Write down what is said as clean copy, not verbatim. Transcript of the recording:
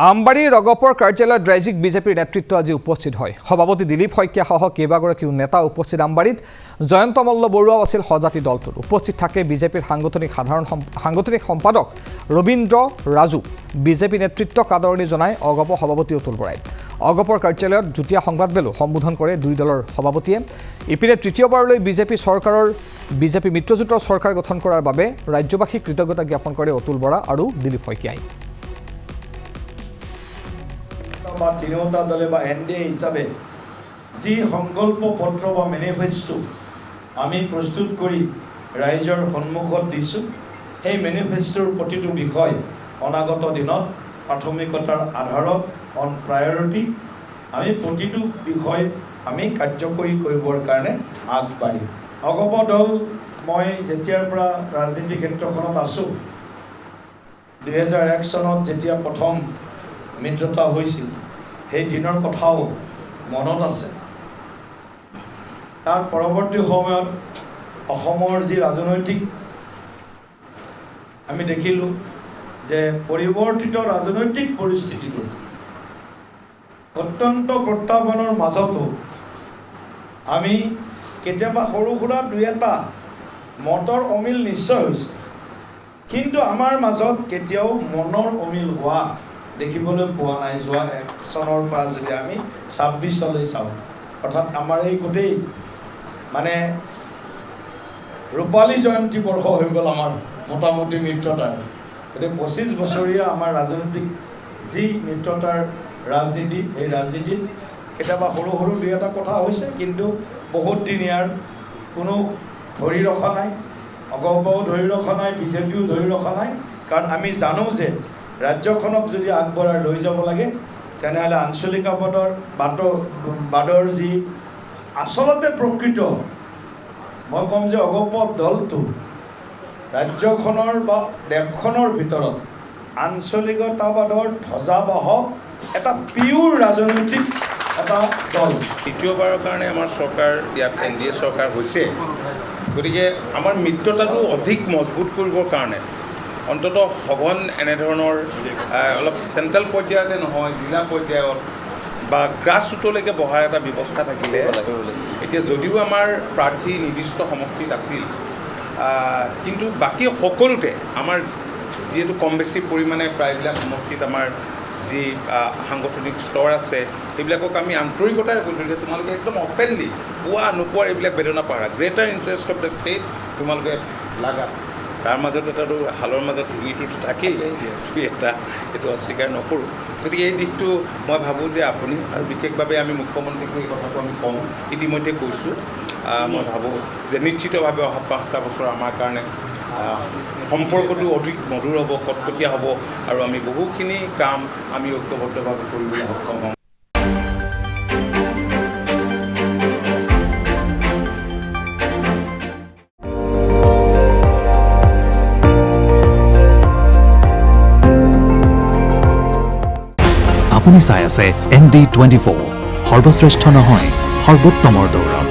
আমবাৰীৰ ৰগপৰ কাৰ্যালয়ত ৰাজ্যিক বিজেপিৰ নেতৃত্ব আজি উপস্থিত হয়। সভাপতি দিলীপ শইকীয়াসহ কেইবাগৰাকীও নেতা উপস্থিত আমবাৰীত। জয়ন্ত মল্ল বৰুৱাও আছিল সজাতি দলটোত। উপস্থিত থাকে বিজেপিৰ সাংগঠনিক সম্পাদক ৰবীন্দ্ৰ ৰাজু। বিজেপি নেতৃত্বক আদৰণি জনাই অগপ সভাপতি অতুল বৰাই। অগপৰ কাৰ্যালয়ত যুটীয়া সংবাদমেলো সম্বোধন কৰে দুই দলৰ সভাপতিয়ে। ইপিনে তৃতীয়বাৰলৈ বিজেপি মিত্ৰজোঁটৰ চৰকাৰ গঠন কৰাৰ বাবে ৰাজ্যবাসীক কৃতজ্ঞতা জ্ঞাপন কৰে অতুল বৰা আৰু দিলীপ শইকীয়াই। বা তিনিওটা দলে বা NDA হিচাপে যি সংকল্প পত্ৰ বা মেনিফেষ্টো আমি প্ৰস্তুত কৰি ৰাইজৰ সন্মুখত দিছোঁ, সেই মেনিফেষ্টোৰ প্ৰতিটো বিষয় অনাগত দিনত প্ৰাথমিকতাৰ আধাৰত অন প্ৰায়ৰিটি আমি প্ৰতিটো বিষয় আমি কাৰ্যকৰী কৰিবৰ কাৰণে আগবাঢ়িম। অগপ দল মই যেতিয়াৰ পৰা ৰাজনীতি ক্ষেত্ৰখনত আছোঁ, 2001 চনত যেতিয়া প্ৰথম মিত্ৰতা হৈছিল, সেই দিনৰ কথাও মনত আছে। তাৰ পৰৱৰ্তী সময়ত অসমৰ যি ৰাজনৈতিক আমি দেখিলোঁ যে পৰিৱৰ্তিত ৰাজনৈতিক পৰিস্থিতিটো অত্যন্ত প্ৰত্যাহ্বানৰ মাজতো আমি কেতিয়াবা সৰু সুৰা দুই এটা মতৰ অমিল নিশ্চয় হৈছে, কিন্তু আমাৰ মাজত কেতিয়াও মনৰ অমিল হোৱা দেখিবলৈ পোৱা নাই। যোৱা 1 চনৰ পৰা যদি আমি 26 চাওঁ, অৰ্থাৎ আমাৰ এই গোটেই মানে ৰূপালী জয়ন্তী বৰ্ষ হৈ গ'ল আমাৰ মোটামুটি মিত্ৰতাৰ। গতিকে 25 বছৰীয়া আমাৰ ৰাজনৈতিক যি মিত্ৰতাৰ ৰাজনীতি, এই ৰাজনীতিত কেতিয়াবা সৰু সৰু দুই এটা কথা হৈছে, কিন্তু বহুত দিন ইয়াৰ কোনো ধৰি ৰখা নাই। অগপও ধৰি ৰখা নাই, বিজেপিও ধৰি ৰখা নাই। কাৰণ আমি জানো যে ৰাজ্যখনক যদি আগবঢ়াই লৈ যাব লাগে, তেনেহ'লে আঞ্চলিকবাদৰ যি আচলতে প্ৰকৃত, মই ক'ম যে অগপ দলটো ৰাজ্যখনৰ বা দেশখনৰ ভিতৰত আঞ্চলিকতাবাদৰ ধ্বজাবাহক এটা পিয়ৰ ৰাজনৈতিক এটা দল। তৃতীয়বাৰৰ কাৰণে আমাৰ চৰকাৰ ইয়াত NDA চৰকাৰ হৈছে। গতিকে আমাৰ মিত্ৰতাটো অধিক মজবুত কৰিবৰ কাৰণে অন্তত সঘন এনেধৰণৰ অলপ চেণ্ট্ৰেল পৰ্যায়তে নহয়, জিলা পৰ্যায়ত বা গ্ৰাছৰুটলৈকে বহাৰ এটা ব্যৱস্থা থাকিলে, এতিয়া যদিও আমাৰ প্ৰাৰ্থী নিৰ্দিষ্ট সমষ্টিত আছিল, কিন্তু বাকী সকলোতে আমাৰ যিহেতু কম বেছি পৰিমাণে প্ৰায়বিলাক সমষ্টিত আমাৰ যি সাংগঠনিক স্তৰ আছে, সেইবিলাকক আমি আন্তৰিকতাৰে কৈছোঁ যে তোমালোকে একদম অপেনলি পোৱা নোপোৱাৰ এইবিলাক বেদনা পাৰা, greater interest of the state তোমালোকে লাগা। তাৰ মাজত এটাতো হালৰ মাজত শিঙিটোতো থাকেই, এটা এইটো অস্বীকাৰ নকৰোঁ। গতিকে এই দিশটো মই ভাবোঁ যে আপুনি আৰু বিশেষভাৱে আমি মুখ্যমন্ত্ৰীক এই কথাটো আমি কওঁ, ইতিমধ্যে কৈছোঁ। মই ভাবোঁ যে নিশ্চিতভাৱে অহা 5টা বছৰ আমাৰ কাৰণে সম্পৰ্কটো অধিক মধুৰ হ'ব, কটকটীয়া হ'ব, আৰু আমি বহুখিনি কাম আমি ঐক্যবদ্ধভাৱে কৰিবলৈ সক্ষম হ'ম। আপুনি চাই আছে ND24, সৰ্বশ্ৰেষ্ঠ নহয় সৰ্বোত্তমৰ দৌৰত।